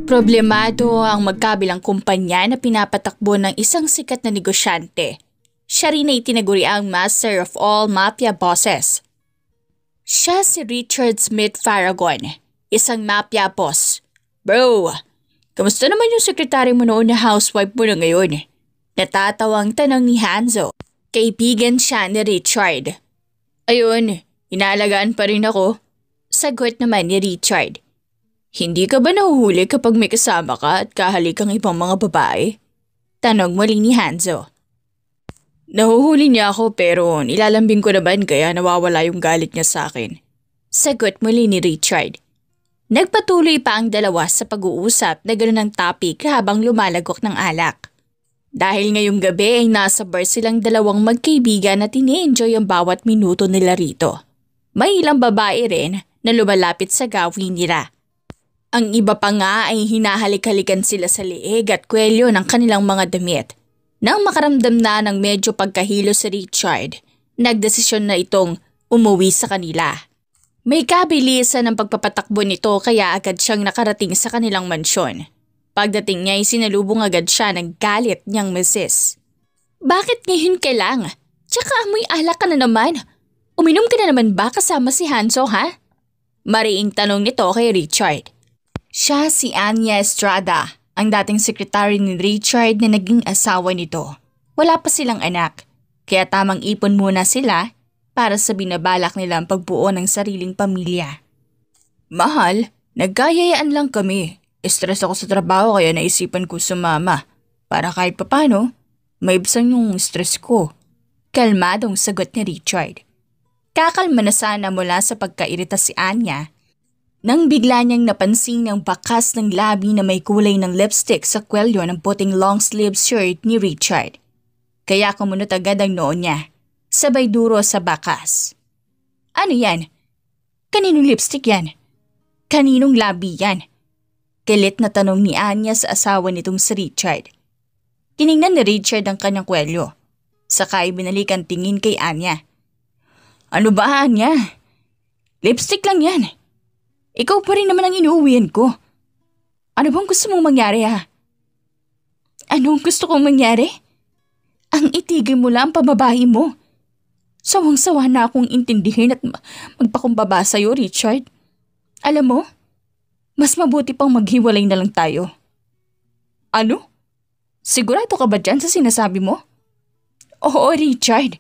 Problemado ang magkabilang kumpanya na pinapatakbo ng isang sikat na negosyante. Siya rin ay tinaguriang master of all mafia bosses. Siya si Richard Smith Faragon, isang mafia boss. Bro, kamusta naman yung sekretary mo noon na housewife mo na ngayon? Natatawang tanong ni Hanzo. Kaibigan siya ni Richard. Ayun, inaalagaan pa rin ako. Sagot naman ni Richard. Hindi ka ba nahuhuli kapag may kasama ka at kahalik ang ibang mga babae? Tanong muli ni Hanzo. Nahuhuli niya ako pero nilalambing ko naman kaya nawawala yung galit niya sa akin. Sagot muli ni Richard. Nagpatuloy pa ang dalawa sa pag-uusap na gano'n ang topic habang lumalagok ng alak. Dahil ngayong gabi ay nasa bar silang dalawang magkaibigan at ini-enjoy ang bawat minuto nila rito. May ilang babae rin na lumalapit sa gawin nila. Ang iba pa nga ay hinahalik-halikan sila sa leeg at kwelyo ng kanilang mga damit. Nang makaramdam na ng medyo pagkahilo si Richard, nagdesisyon na itong umuwi sa kanila. May kabilisan ng pagpapatakbo nito kaya agad siyang nakarating sa kanilang mansyon. Pagdating niya ay sinalubong agad siya ng galit niyang misis. Bakit ngayon ka lang? Tsaka amoy alak ka na naman. Uminom ka na naman ba kasama si Hanzo ha? Mariing tanong nito kay Richard. Siya si Anya Estrada, ang dating sekretary ni Richard na naging asawa nito. Wala pa silang anak, kaya tamang ipon muna sila para sa binabalak nilang pagbuo ng sariling pamilya. Mahal, nagkayayaan lang kami. Stress ako sa trabaho kaya naisipan ko sumama para kahit papano maibsan yung stress ko. Kalmadong sagot ni Richard. Kakalma na sana mula sa pagkairita si Anya nang bigla niyang napansin ang bakas ng labi na may kulay ng lipstick sa kwelyo ng puting long-sleeve shirt ni Richard. Kaya kumunot agad ang noo niya, sabay duro sa bakas. Ano yan? Kaninong lipstick yan? Kaninong labi yan? Galit na tanong ni Anya sa asawa nitong si Richard. Tiningnan ni Richard ang kanyang kwelyo, saka ibinalik ang tingin kay Anya. Ano ba, Anya? Lipstick lang yan. Ikaw pa rin naman ang inuuwian ko. Ano bang gusto mong mangyari ha? Anong gusto kong mangyari? Ang itigil mo lang ang pababae mo. Sawang-sawa na akong intindihin at magpakumbaba sa'yo, Richard. Alam mo, mas mabuti pang maghiwalay na lang tayo. Ano? Sigurado ka ba dyan sa sinasabi mo? Oo, Richard.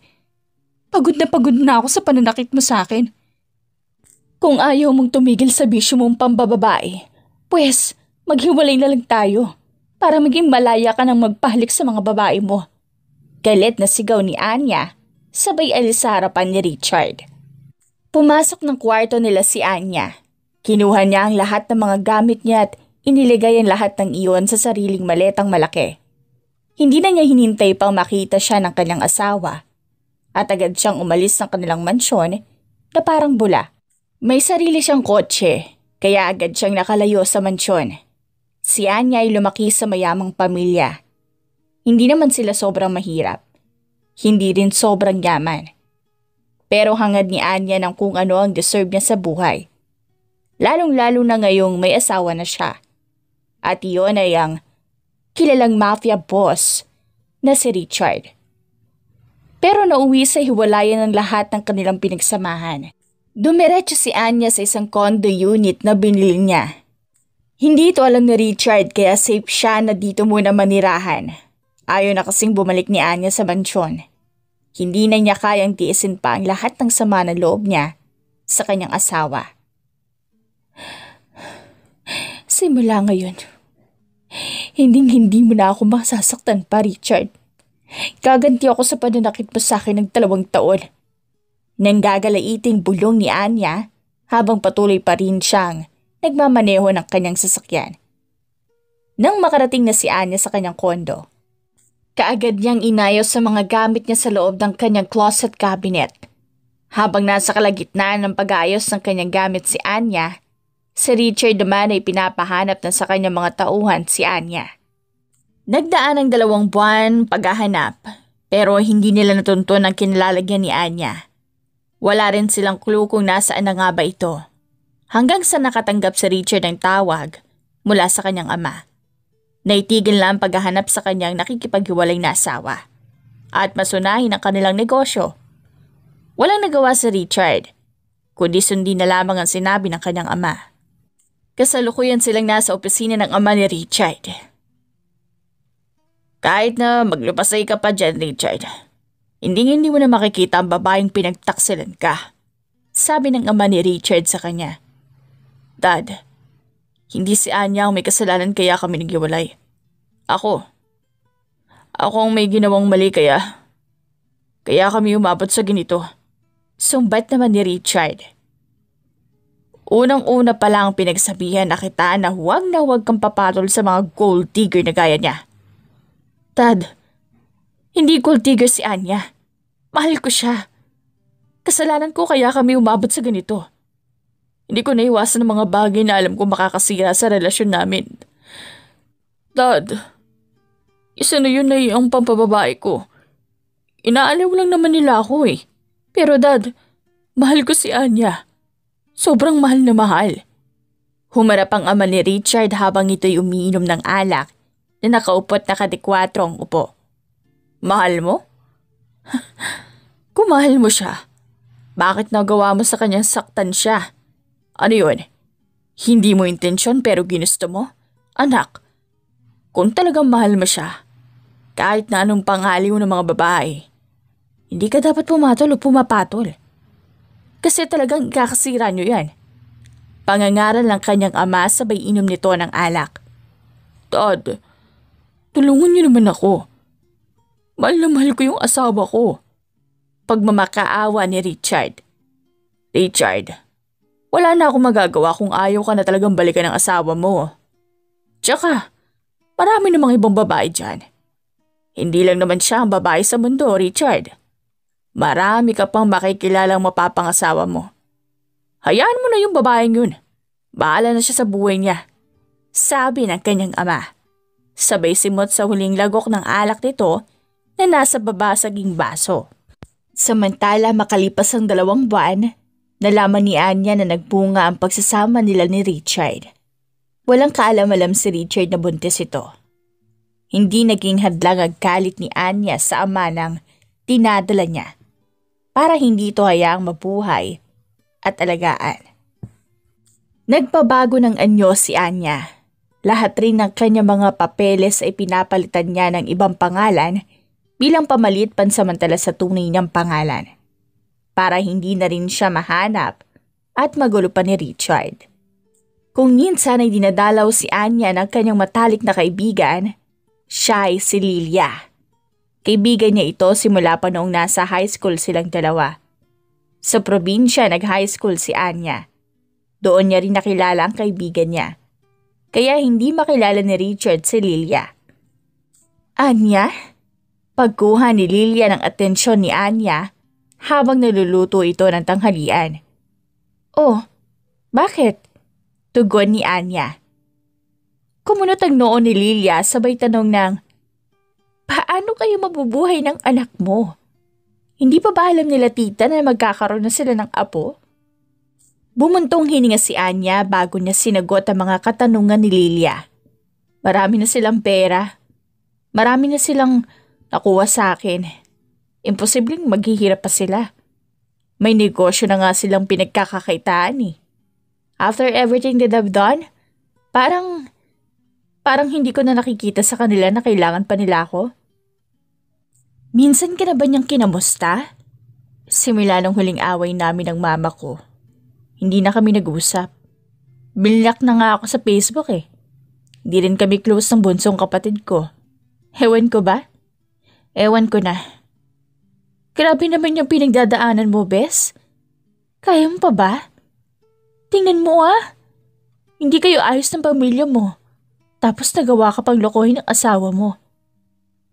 Pagod na ako sa pananakit mo sa akin. Kung ayaw mong tumigil sa bisyo mong pambababae, pues maghiwalay na lang tayo para maging malaya ka ng magpahalik sa mga babae mo. Galit na sigaw ni Anya, sabay alis sa harapan ni Richard. Pumasok ng kwarto nila si Anya. Kinuha niya ang lahat ng mga gamit niya at iniligay ang lahat ng iyon sa sariling maletang malaki. Hindi na niya hinintay pang makita siya ng kanyang asawa at agad siyang umalis ng kanilang mansyon na parang bula. May sarili siyang kotse, kaya agad siyang nakalayo sa mansyon. Si Anya ay lumaki sa mayamang pamilya. Hindi naman sila sobrang mahirap. Hindi rin sobrang yaman. Pero hangad ni Anya ng kung ano ang deserve niya sa buhay. Lalong-lalo na ngayong may asawa na siya. At iyon ay ang kilalang mafia boss na si Richard. Pero nauwi sa hiwalayan ng lahat ng kanilang pinagsamahan. Dumiretso si Anya sa isang condo unit na binili niya. Hindi ito alam ni Richard kaya safe siya na dito muna manirahan. Ayaw na kasing bumalik ni Anya sa mansyon. Hindi na niya kayang tiisin pa ang lahat ng sama ng loob niya sa kanyang asawa. Simula ngayon, hindi mo na ako masasaktan pa, Richard. Gaganti ako sa pananakit mo sa akin ng 2 taon. Nang gagalaiting bulong ni Anya habang patuloy pa rin siyang nagmamaneho ng kanyang sasakyan. Nang makarating na si Anya sa kanyang kondo, kaagad niyang inayos sa mga gamit niya sa loob ng kanyang closet cabinet. Habang nasa kalagitnaan ng pag-aayos ng kanyang gamit si Anya, si Richard naman ay pinapahanap na sa kanyang mga tauhan si Anya. Nagdaan ang 2 buwan paghahanap. Pero hindi nila natuntun ang kinalalagyan ni Anya. Wala rin silang clue kung nasaan na nga ba ito. Hanggang sa nakatanggap si Richard ng tawag mula sa kanyang ama. Naitigil lang ang paghahanap sa kanyang nakikipaghiwalay na asawa. At masunahin ang kanilang negosyo. Walang nagawa si Richard, kundi sundin na lamang ang sinabi ng kanyang ama. Kasalukuyan silang nasa opisina ng ama ni Richard. Kahit na maglupasay ka pa dyan, Richard, hindi mo na makikita ang babaeng pinagtaksilan ka. Sabi ng ama ni Richard sa kanya. Dad, hindi si Anya ang may kasalanan kaya kami naghiwalay. Ako ang may ginawang mali kaya kami umabot sa ganito. Sumbat naman ni Richard. Unang-una pa lang pinagsabihan na kita na huwag kang papatol sa mga gold digger na gaya niya. Dad, hindi gold digger si Anya. Mahal ko siya. Kasalanan ko kaya kami umabot sa ganito. Hindi ko naiwasan ng mga bagay na alam ko makakasira sa relasyon namin. Dad, isa na yun ay ang pampababae ko. Inaaliw lang naman nila ako eh. Pero Dad, mahal ko si Anya. Sobrang mahal na mahal. Humarap ang ama ni Richard habang ito'y umiinom ng alak na nakaupot na kadikwatro ang upo. Mahal mo? Kung mahal mo siya, bakit nagawa mo sa kanyang saktan siya? Ano yun? Hindi mo intensyon pero ginusto mo? Anak, kung talagang mahal mo siya, kahit na anong pangaliw ng mga babae, hindi ka dapat pumatol o pumapatol. Kasi talagang ikakasira niyo yan. Pangangaral ng kanyang ama sabay inom nito ng alak. Dad, tulungan niyo naman ako. Mahal na mahal ko yung asawa ko. Pagmamakaawa ni Richard. Richard, wala na akong magagawa kung ayaw ka na talagang balikan ng asawa mo. Tsaka, marami namang ibang babae dyan. Hindi lang naman siya ang babae sa mundo, Richard. Marami ka pang makikilalang mapapangasawa mo. Hayaan mo na yung babaeng yun. Bahala na siya sa buhay niya. Sabi ng kanyang ama. Sabay simot sa huling lagok ng alak nito na nasa babasaging baso. Samantala makalipas ang 2 buwan, nalaman ni Anya na nagbunga ang pagsasama nila ni Richard. Walang kaalam-alam si Richard na buntis ito. Hindi naging hadlang ang galit ni Anya sa ama nang dinadala niya para hindi ito hayaang mabuhay at alagaan. Nagpabago ng anyo si Anya. Lahat rin ng kanyang mga papeles ay pinapalitan niya ng ibang pangalan bilang pamalit pansamantala sa tunay niyang pangalan para hindi na rin siya mahanap at magulo pa ni Richard. Kung minsan ay dinadalaw si Anya ng kanyang matalik na kaibigan, siya ay si Lilia. Kaibigan niya ito simula pa noong nasa high school silang dalawa. Sa probinsya nag-high school si Anya. Doon niya rin nakilala ang kaibigan niya. Kaya hindi makilala ni Richard si Lilia. Anya? Pagkuha ni Lilia ng atensyon ni Anya habang naluluto ito ng tanghalian. Oh, bakit? Tugon ni Anya. Kumunot ang noo ni Lilia sabay tanong ng, paano kayo mabubuhay ng anak mo? Hindi pa ba alam nila tita na magkakaroon na sila ng apo? Bumuntong hininga si Anya bago niya sinagot ang mga katanungan ni Lilia. Marami na silang pera. Marami na silang nakuha sa akin. Imposibleng maghihirap pa sila. May negosyo na nga silang pinagkakakitaan eh. After everything that I've done, parang hindi ko na nakikita sa kanila na kailangan pa nila ako. Minsan ka na ba niyang kinamusta? Simula nung huling away namin ng mama ko, hindi na kami nag-usap. Binlock na nga ako sa Facebook eh. Di rin kami close ng bunsong kapatid ko. Ewan ko ba? Ewan ko na. Grabe naman yung pinagdadaanan mo, Bes. Kaya mo pa ba? Tingnan mo ah. Hindi kayo ayos ng pamilya mo. Tapos nagawa ka pang lokohin ng asawa mo.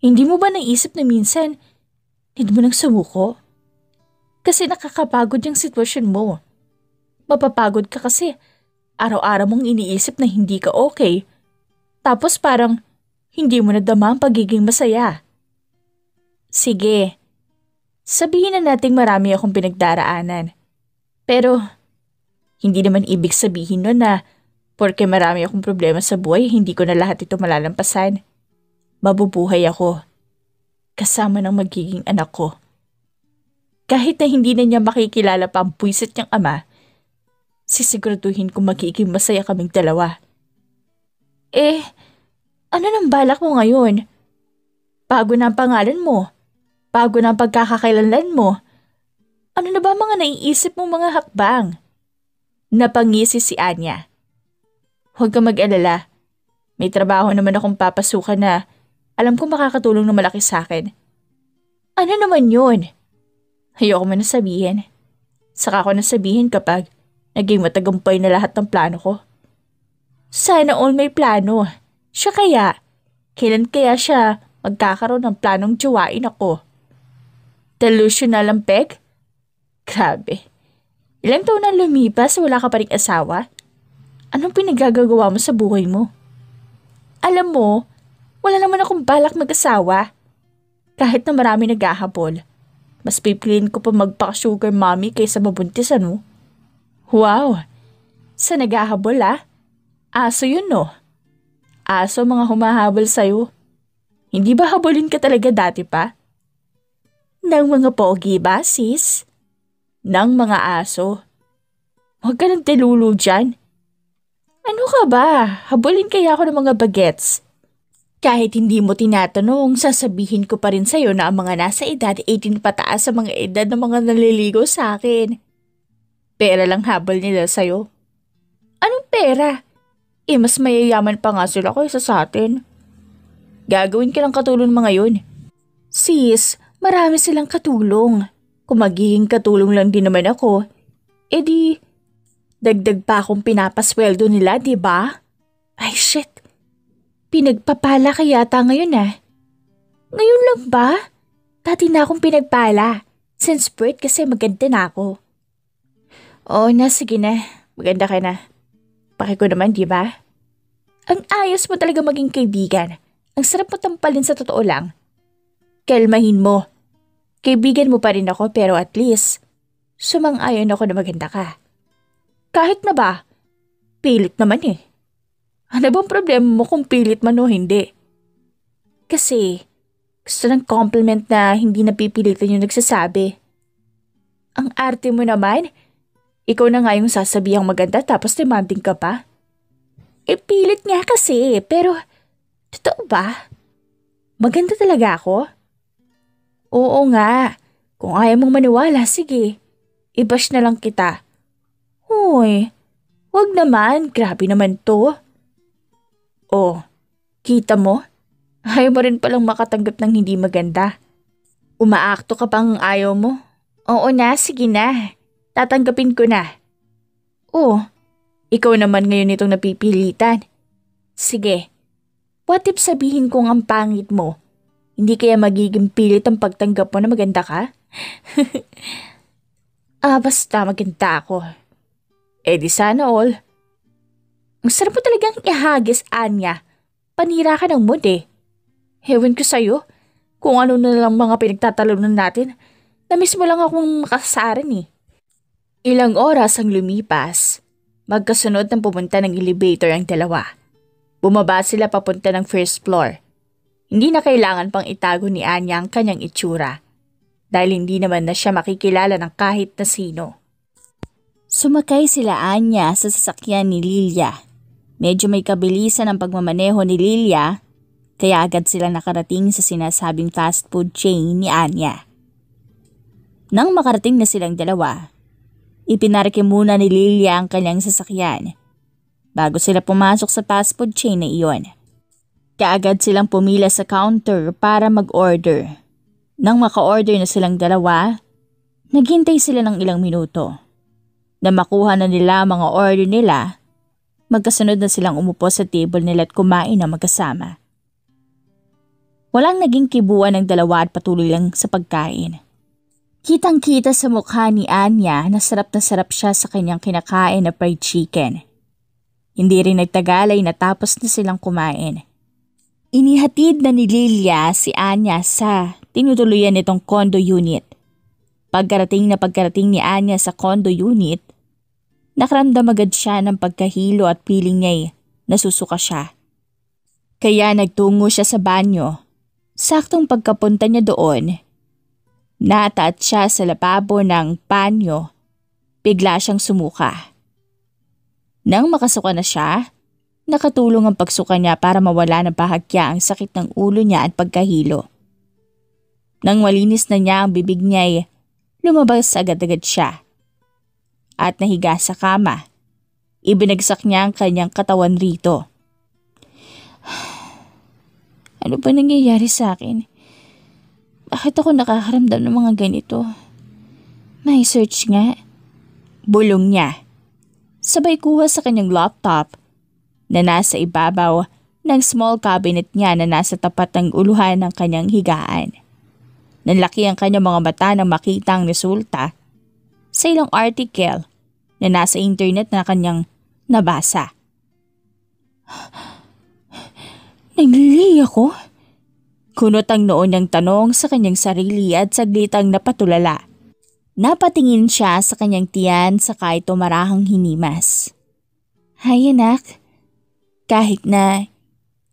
Hindi mo ba naisip na minsan, need mo nang sumuko? Kasi nakakapagod yung sitwasyon mo. Mapapagod ka kasi araw-araw mong iniisip na hindi ka okay. Tapos parang hindi mo nadama ang pagiging masaya. Sige, sabihin na nating marami akong pinagdaraanan. Pero hindi naman ibig sabihin nun na porke marami akong problema sa buhay, hindi ko na lahat ito malalampasan. Mabubuhay ako kasama ng magiging anak ko. Kahit na hindi na niya makikilala pa ang puwisit niyang ama, sisiguraduhin kong magiging masaya kaming dalawa. Ano nang balak mo ngayon? Bago na ang pangalan mo. Bago na ang pagkakakilanlan mo. Ano na ba mga naiisip mong mga hakbang? Napangisi si Anya. Huwag kang mag-alala. May trabaho naman akong papasukan na alam kong makakatulong na malaki sa akin. Ano naman yun? Ayoko man na sabihin. Saka ko na sabihin kapag naging matagumpay na lahat ng plano ko. Sana all may plano. Siya kaya? Kailan kaya siya magkakaroon ng planong jowain ako? Delusional ang peg? Grabe. Ilang taon na lumipas, wala ka pa ring asawa? Anong pinagagagawa mo sa buhay mo? Alam mo, wala naman akong balak mag-asawa. Kahit na marami naghahabol, mas pipiliin ko pa magpaka-sugar mommy kaysa mabuntis ano? Wow! Sa naghahabol Aso yun no? Aso mga humahabol sa'yo. Hindi ba habulin ka talaga dati pa? Nang mga pogi ba, sis? Nang mga aso? Huwag ka nang tilulo dyan. Ano ka ba? Habulin kaya ako ng mga bagets. Kahit hindi mo tinatanong, sasabihin ko pa rin sa'yo na ang mga nasa edad 18 pataas sa mga edad ng mga naliligo sa akin. Pera lang habol nila sa'yo. Anong pera? Mas mayayaman pa nga sila kaysa sa atin. Gagawin ka lang katulong mga yun. Sis, marami silang katulong. Kung magiging katulong lang din naman ako, di dagdag pa akong pinapasweldo nila, diba? Ay shit, pinagpapala ka yata ngayon Ngayon lang ba? Dati na akong pinagpala. Since birth kasi maganda na ako. Oo na, sige na. Maganda ka na. Paki ko naman, diba? Ang ayos mo talaga maging kaibigan. Ang sarap mo tampalin sa totoo lang. Kalmahin mo. Kaibigan mo pa rin ako pero at least sumang-ayon ako na maganda ka. Kahit na ba, pilit naman Ano bang problema mo kung pilit man o hindi? Kasi gusto ng compliment na hindi napipilitan yung nagsasabi. Ang arte mo naman, ikaw na nga yung sasabihang maganda tapos demanding ka pa. Pilit nga kasi, pero totoo ba? Maganda talaga ako? Oo nga. Kung ayaw mong maniwala, sige. I-bash na lang kita. Hoy, wag naman. Grabe naman to. Oh, kita mo? Ayaw mo rin palang makatanggap ng hindi maganda. Umaakto ka pang ayaw mo? Oo na, sige na. Tatanggapin ko na. Oh, ikaw naman ngayon itong napipilitan. Sige, what if sabihin kong ang pangit mo? Hindi kaya magiging pilit ang pagtanggap mo na maganda ka? Basta maganda ako. Di sana all. Ang sarap mo talagang ihagis, Anya. Panira ka ng mood Hewan ko sa'yo. Kung ano na lang mga pinagtatalunan natin, na-miss mo lang akong makasaran Ilang oras ang lumipas. Magkasunod ng pumunta ng elevator ang dalawa. Bumaba sila papunta ng first floor. Hindi na kailangan pang itago ni Anya ang kanyang itsura dahil hindi naman na siya makikilala ng kahit na sino. Sumakay sila Anya sa sasakyan ni Lilia. Medyo may kabilisan ang pagmamaneho ni Lilia kaya agad sila nakarating sa sinasabing fast food chain ni Anya. Nang makarating na silang dalawa, ipinarke muna ni Lilia ang kanyang sasakyan bago sila pumasok sa fast food chain na iyon. Kaagad silang pumila sa counter para mag-order. Nang maka-order na silang dalawa, naghintay sila ng ilang minuto. Na makuha na nila mga order nila, magkasunod na silang umupo sa table nila at kumain na magkasama. Walang naging kibuan ng dalawa at patuloy lang sa pagkain. Kitang-kita sa mukha ni Anya na sarap siya sa kanyang kinakain na fried chicken. Hindi rin nagtagal ay natapos na silang kumain. Inihatid na ni Lilia si Anya sa tinutuluyan itong condo unit. Pagkarating ni Anya sa condo unit, nakaramdam agad siya ng pagkahilo at piling niya'y nasusuka siya. Kaya nagtungo siya sa banyo. Saktong pagkapunta niya doon, nataat siya sa lababo ng banyo, bigla siyang sumuka. Nang makasuka na siya, nakatulong ang pagsuka niya para mawala ng bahagya ang sakit ng ulo niya at pagkahilo. Nang malinis na niya ang bibig niya'y lumabas agad-agad siya. At nahiga sa kama, ibinagsak niya ang kanyang katawan rito. Ano ba nangyayari sa akin? Bakit ako nakakaramdam ng mga ganito? May search nga. Bulong niya. Sabay kuha sa kanyang laptop na nasa ibabaw ng small cabinet niya na nasa tapat ng uluhan ng kanyang higaan. Nanlaki ang kanyang mga mata nang makita ang resulta sa ilang article na nasa internet na kanyang nabasa. Naglili ako? Kunot ang noon niyang tanong sa kanyang sarili at saglitang napatulala. Napatingin siya sa kanyang tiyan saka ito marahang hinimas. Hay anak, kahit na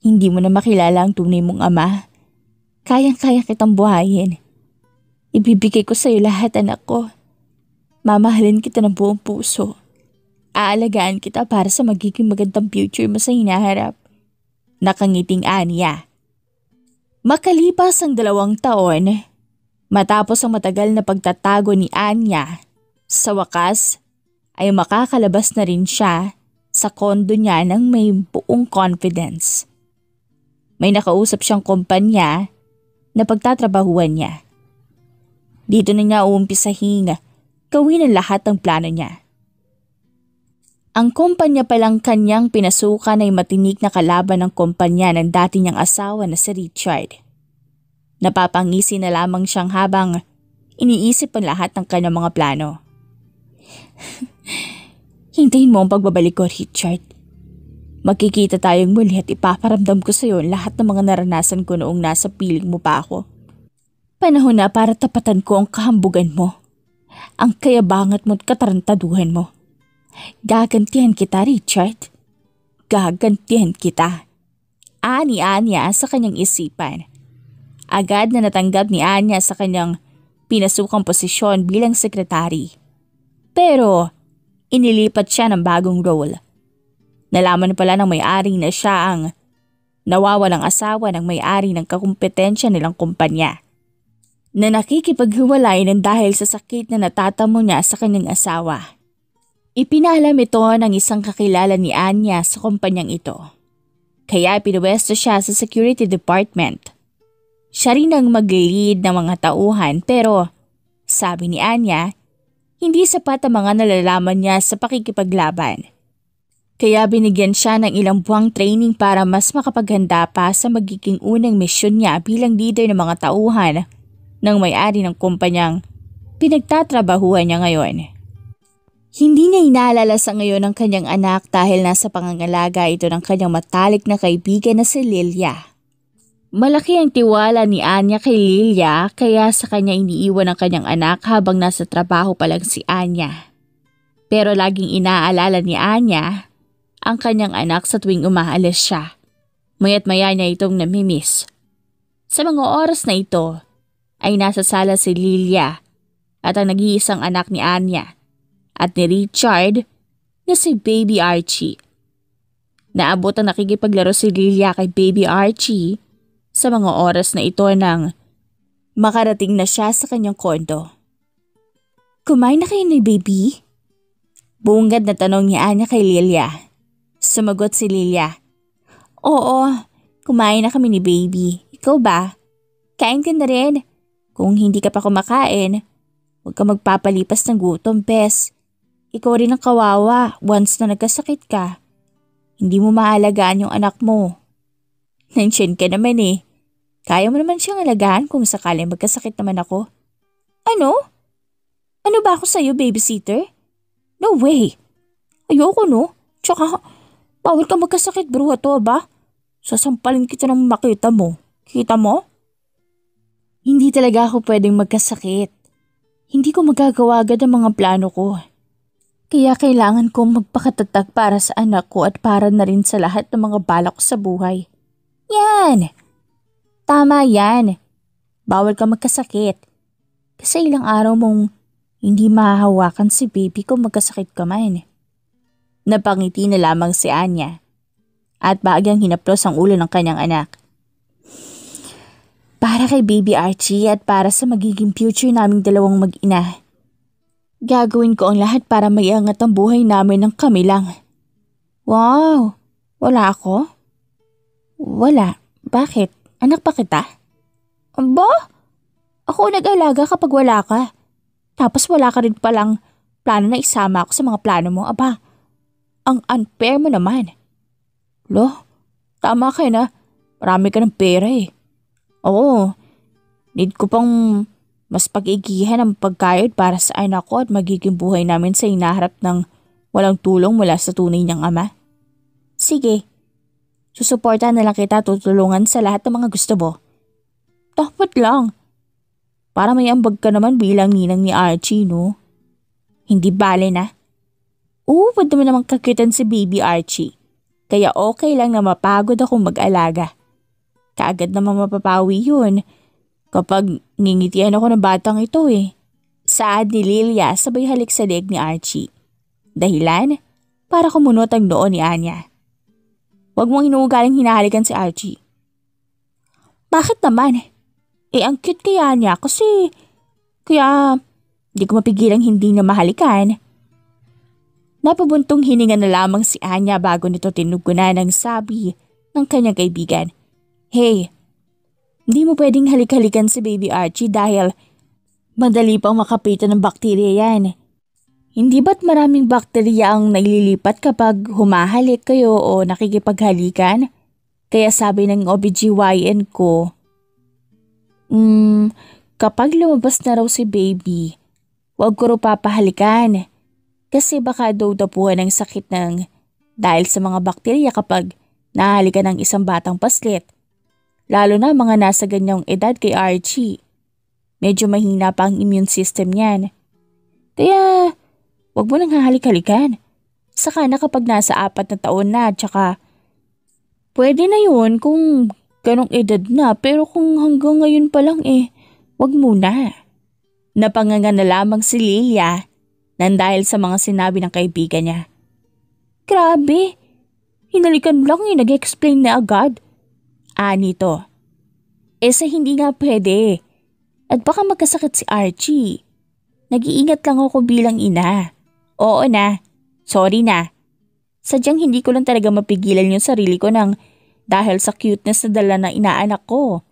hindi mo na makilala ang tunay mong ama, kayang-kaya kitang buhayin. Ibibigay ko sa iyo lahat, anak ko. Mamahalin kita ng buong puso. Aalagaan kita para sa magiging magandang future mo sa hinaharap. Nakangiting Anya. Makalipas ang 2 taon, matapos ang matagal na pagtatago ni Anya, sa wakas ay makakalabas na rin siya sa kondo niya ng may buong confidence. May nakausap siyang kumpanya na pagtatrabahuan niya. Dito na niya uumpisahing gawin ang lahat ng plano niya. Ang kumpanya palang kanyang pinasukan ay matinik na kalaban ng kumpanya ng dati niyang asawa na si Richard. Napapangisi na lamang siyang habang iniisip ang lahat ng kanyang mga plano. Hintayin mo ang pagbabalik ko, Richard. Magkikita tayong muli at ipaparamdam ko sa iyo lahat ng mga naranasan ko noong nasa piling mo pa ako. Panahon na para tapatan ko ang kahambugan mo, ang kayabangat mo at katarantaduhan mo. Gagantihan kita, Richard. Gagantihan kita. Ani Anya sa kanyang isipan. Agad na natanggap ni Anya sa kanyang pinasukang posisyon bilang sekretary. Pero inilipat siya ng bagong role. Nalaman pala ng may-ari na siya ang nawawalang asawa ng may-ari ng kakumpetensya nilang kumpanya, na nakikipaghiwalay ng dahil sa sakit na natatamo niya sa kanyang asawa. Ipinalam ito ng isang kakilala ni Anya sa kumpanyang ito. Kaya pinuwesto siya sa security department. Siya rin ang mag-lead ng mga tauhan pero sabi ni Anya, hindi sapat ang mga nalalaman niya sa pakikipaglaban. Kaya binigyan siya ng ilang buwang training para mas makapaghanda pa sa magiging unang misyon niya bilang leader ng mga tauhan ng may-ari ng kumpanyang pinagtatrabahuan niya ngayon. Hindi niya inaalala sa ngayon ang kanyang anak dahil nasa pangangalaga ito ng kanyang matalik na kaibigan na si Lilia. Malaki ang tiwala ni Anya kay Lilia kaya sa kanya iniiwan ang kanyang anak habang nasa trabaho pa lang si Anya. Pero laging inaalala ni Anya ang kanyang anak sa tuwing umaalis siya. Maya't maya niya itong namimiss. Sa mga oras na ito ay nasa sala si Lilia at ang nag-iisang anak ni Anya at ni Richard na si Baby Archie. Naabot ang nakikipaglaro si Lilia kay Baby Archie sa mga oras na ito nang makarating na siya sa kanyang kondo. Kumain na kayo ni Baby? Bungad na tanong ni Anya kay Lilia. Sumagot si Lilia. Oo, kumain na kami ni Baby. Ikaw ba? Kain ka na rin. Kung hindi ka pa kumakain, huwag ka magpapalipas ng gutom, Bes. Ikaw rin ang kawawa once na nagkasakit ka. Hindi mo maalagaan yung anak mo. Nandiyan ka naman eh. Kaya mo naman siyang alagaan kung sakaling magkasakit naman ako. Ano? Ano ba ako sa'yo, babysitter? No way. Ayoko no. Tsaka, bawal ka magkasakit, bro. Ito ba? Sasampalin kita ng makita mo. Kita mo? Hindi talaga ako pwedeng magkasakit. Hindi ko magagawa agad ang mga plano ko. Kaya kailangan kong magpakatatag para sa anak ko at para na rin sa lahat ng mga balak ko sa buhay. Yan! Tama yan. Bawal ka magkasakit. Kasi ilang araw mong hindi mahahawakan si baby kung magkasakit ka man. Napangiti na lamang si Anya at bahagyang hinaplos ang ulo ng kanyang anak. Para kay Baby Archie at para sa magiging future naming dalawang mag-ina. Gagawin ko ang lahat para maiangat ang buhay namin ng kami lang. Wow! Wala ako? Wala. Bakit? Anak pa kita? Aba? Ako nag-alaga kapag wala ka. Tapos wala ka rin palang plano na isama ako sa mga plano mo. Aba, ang unfair mo naman. Lo, tama ka na. Marami ka ng pera eh. Oo, need ko pang mas pag-igihan ang pagkayod para sa anak ko at magiging buhay namin sa hinaharap ng walang tulong mula sa tunay niyang ama. Sige, susuportahan na lang kita, tutulungan sa lahat ng mga gusto mo. Dapat lang. Para may ambag ka naman bilang ninang ni Archie, no? Hindi bale na. Oo, pwede mo namang kakitan si Baby Archie. Kaya okay lang na mapagod akong mag-alaga. Kaagad naman mapapawi yun kapag ngingitian ako ng batang ito eh. Saad ni Lilia sabay halik sa leeg ni Archie. Dahilan para kumunot ang noo ni Anya. Huwag mong inuugaling hinahalikan si Archie. Bakit naman? Ang cute kaya niya kasi kaya di ko mapigilang hindi na mahalikan. Napabuntong hininga na lamang si Anya bago nito tinugunan ang sabi ng kanyang kaibigan. Hey, hindi mo pwedeng halik-halikan si Baby Archie dahil madali pang makapitan ng bakterya yan. Hindi ba't maraming bakterya ang naililipat kapag humahalik kayo o nakikipaghalikan? Kaya sabi ng OBGYN ko, kapag lumabas na raw si baby, huwag ko raw papahalikan. Kasi baka daw dapuhan ng sakit ng dahil sa mga bakterya kapag nahalikan ng isang batang paslit. Lalo na mga nasa ganyang edad kay Archie. Medyo mahina pa ang immune system niyan. Kaya, wag mo nang hahalik-halikan. Saka na kapag nasa 4 na taon na, tsaka pwede na yun kung ganong edad na, pero kung hanggang ngayon pa lang wag muna. Napanganga na lamang si Lilia nang dahil sa mga sinabi ng kaibigan niya. Grabe, hinalikan lang nag-explain na agad. Nito. Sa hindi nga pwede. At baka magkasakit si Archie. Nag-iingat lang ako bilang ina. Oo na. Sorry na. Sadyang hindi ko lang talaga mapigilan yung sarili ko nang dahil sa cuteness na dala ng inaanak ko.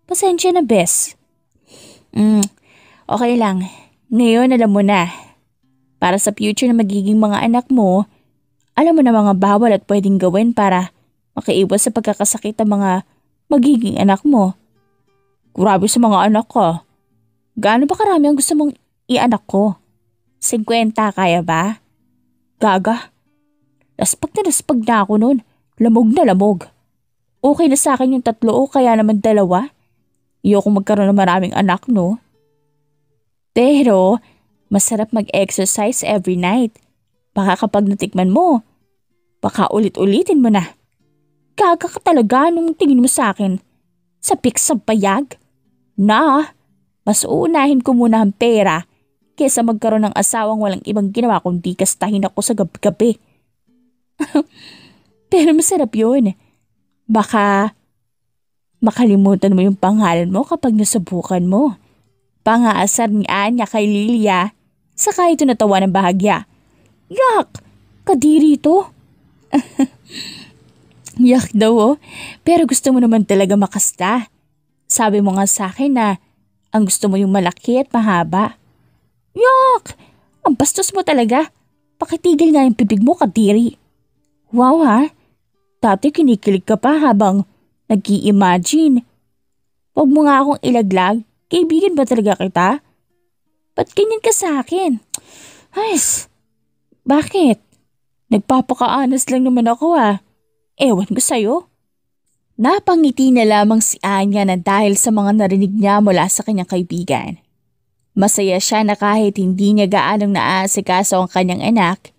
Pasensya na, bes. Okay lang. Ngayon alam mo na. Para sa future na magiging mga anak mo, alam mo na mga bawal at pwedeng gawin para makaiwas sa pagkakasakit ng mga magiging anak mo. Grabe sa mga anak ko. Gaano ba karami ang gusto mong i-anak ko? 50 kaya ba? Gaga. Laspag na ako nun. Lamog na lamog. Okay na sa akin yung 3 o kaya naman 2. Ayoko magkaroon ng maraming anak, no? Pero, masarap mag-exercise every night. Baka kapag natikman mo, baka ulit-ulitin mo na. Gaga ka talaga nung tingin mo sa akin. Sa pics sa payag. Mas uunahin ko muna ang pera kesa magkaroon ng asawang walang ibang ginawa kundi kastahin ako sa gabi-gabi. Pero masarap yun. Baka makalimutan mo yung pangalan mo kapag nasubukan mo. Pangaasar ni Anya kay Lilia, saka ito natawa ng bahagya. Yak! Kadiri to. Yak daw pero gusto mo naman talaga makasta. Sabi mo nga sa akin na ang gusto mo yung malaki at mahaba. Yak! Ang bastos mo talaga. Pakitigil nga yung bibig mo, kadiri. Wow ha? Dati kinikilig ka pa habang nag-i-imagine. Huwag mo nga akong ilaglag. Kaibigan ba talaga kita? Ba't ganyan ka sa akin? Ay, bakit? Nagpapaka-honest lang naman ako Ewan ko sa'yo. Napangiti na lamang si Anya na dahil sa mga narinig niya mula sa kanyang kaibigan. Masaya siya na kahit hindi niya gaanong naaasikaso ang kanyang anak,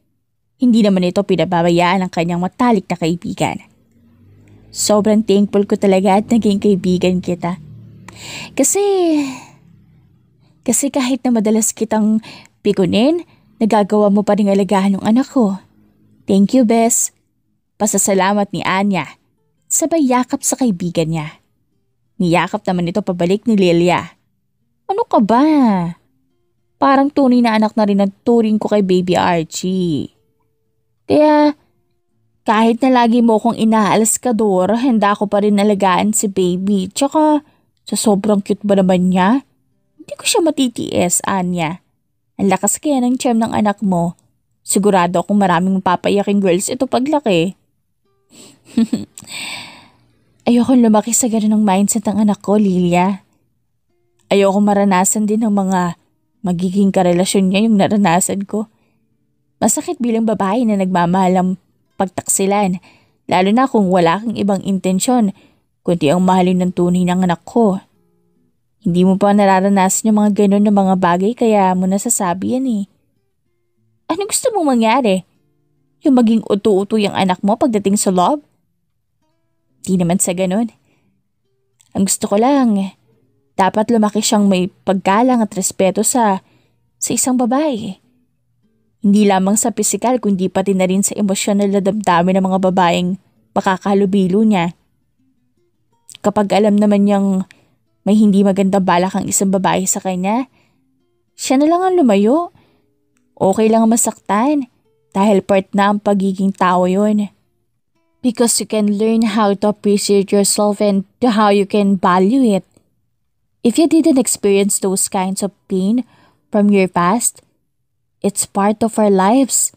hindi naman ito pinababayaan ng kanyang matalik na kaibigan. Sobrang thankful ko talaga at naging kaibigan kita. Kasi kahit na madalas kitang pikunin, nagagawa mo pa rin alagaan ng anak ko. Thank you, Bes. Pasasalamat ni Anya. Sabay yakap sa kaibigan niya. Niyakap naman ito pabalik ni Lilia. Ano ka ba? Parang tunay na anak na rin ang turing ko kay Baby Archie. Kaya kahit na lagi mo akong inaalas ka, Dor, handa ko pa rin alagaan si Baby. Tsaka sa sobrang cute ba naman niya? Hindi ko siya matitiis, Anya. Ang lakas kaya ng tiyan ng anak mo. Sigurado akong maraming papayaking girls ito paglaki. Ayokong lumaki sa ganun ng mindset ng anak ko, Lilia. Ayokong maranasan din ng mga magiging karelasyon niya yung naranasan ko. Masakit bilang babae na nagmamahalang pagtaksilan, lalo na kung wala kang ibang intensyon, kundi ang mahalin ng tunay ng anak ko. Hindi mo pa nararanasan yung mga ganun na mga bagay kaya mo nasasabi yan eh. Ano gusto mong mangyari? Yung maging uto-uto yung anak mo pagdating sa love? Di naman sa ganun. Ang gusto ko lang, dapat lumaki siyang may paggalang at respeto sa isang babae. Hindi lamang sa pisikal kundi pati na rin sa emosyonal na damdamin ng mga babaeng makakalubilo niya. Kapag alam naman niyang may hindi magandang balak ang isang babae sa kanya, siya na lang ang lumayo. Okay lang masaktan dahil part na ang pagiging tao yun. Because you can learn how to appreciate yourself and how you can value it. If you didn't experience those kinds of pain from your past, it's part of our lives.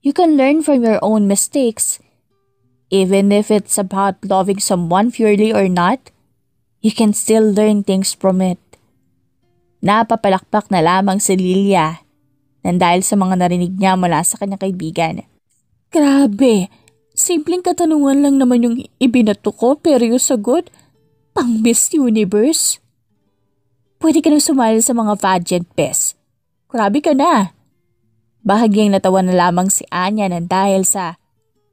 You can learn from your own mistakes. Even if it's about loving someone purely or not, you can still learn things from it. Napapalakpak na lamang si Lilia nang dahil sa mga narinig niya mula sa kanyang kaibigan. Grabe! Simpleng katanungan lang naman yung ibinato ko pero yung sagot, pang Miss Universe. Pwede ka nang sumali sa mga pageant, Bes. Grabe ka na. Bahagyang natawa na lamang si Anya nang dahil sa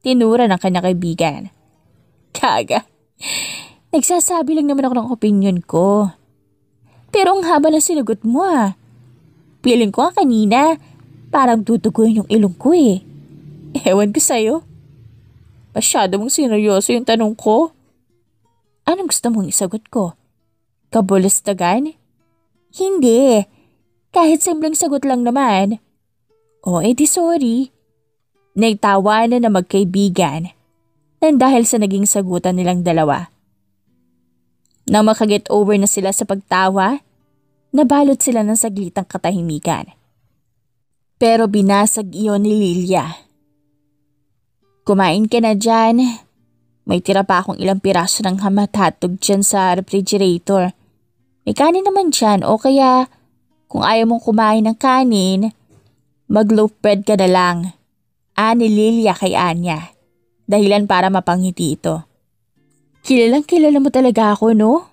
tinura ng kanyang kaibigan. Kaga, nagsasabi lang naman ako ng opinion ko. Pero ang haba na sinagot mo ah. Piling ko kanina, parang tutuguin yung ilong ko eh. Ewan ko sa'yo. Masyado mong sineryoso yung tanong ko. Anong gusto mong isagot ko? Kabulastagan? Hindi. Kahit simpleng sagot lang naman. O edi sorry. Nagtawanan na magkaibigan nang dahil sa naging sagutan nilang dalawa. Nang makaget over na sila sa pagtawa, nabalot sila ng saglitang katahimikan. Pero binasag iyon ni Lilia. Kumain ka na dyan. May tira pa akong ilang piraso ng ham at hotdog dyan sa refrigerator. May kanin naman dyan o kaya kung ayaw mong kumain ng kanin, mag-loaf bread ka na lang. Ani Lilia kay Anya. Dahilan para mapangiti ito. Kilalang kilala mo talaga ako, no?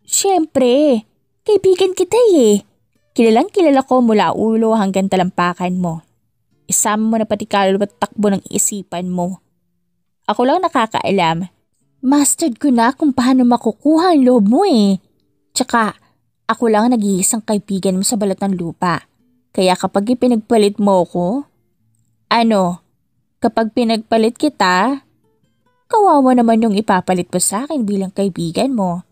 Siyempre, kaibigan kita eh. Kilalang kilala ko mula ulo hanggang talampakan mo. Isama mo na pati kaluluwa at takbo ng isipan mo. Ako lang nakakaalam. Mastered ko na kung paano makukuha ang loob mo eh. Tsaka, ako lang nag-iisang kaibigan mo sa balat ng lupa. Kaya kapag ipinagpalit mo ko, kapag pinagpalit kita, kawawa naman yung ipapalit mo sa akin bilang kaibigan mo.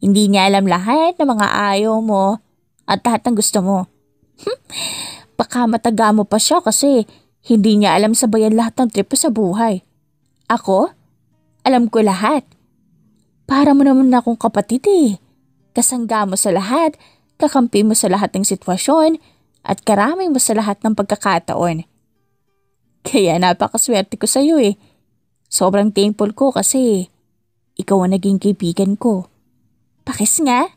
Hindi niya alam lahat ng mga ayaw mo at lahat ng gusto mo. Baka mataga mo pa siya kasi hindi niya alam sabayan lahat ng trip sa buhay. Ako? Alam ko lahat. Para mo naman akong kapatid eh. Kasangga mo sa lahat, kakampi mo sa lahat ng sitwasyon, at karamay mo sa lahat ng pagkakataon. Kaya napakaswerte ko sa'yo eh. Sobrang thankful ko kasi ikaw ang naging kaibigan ko. Pakis nga?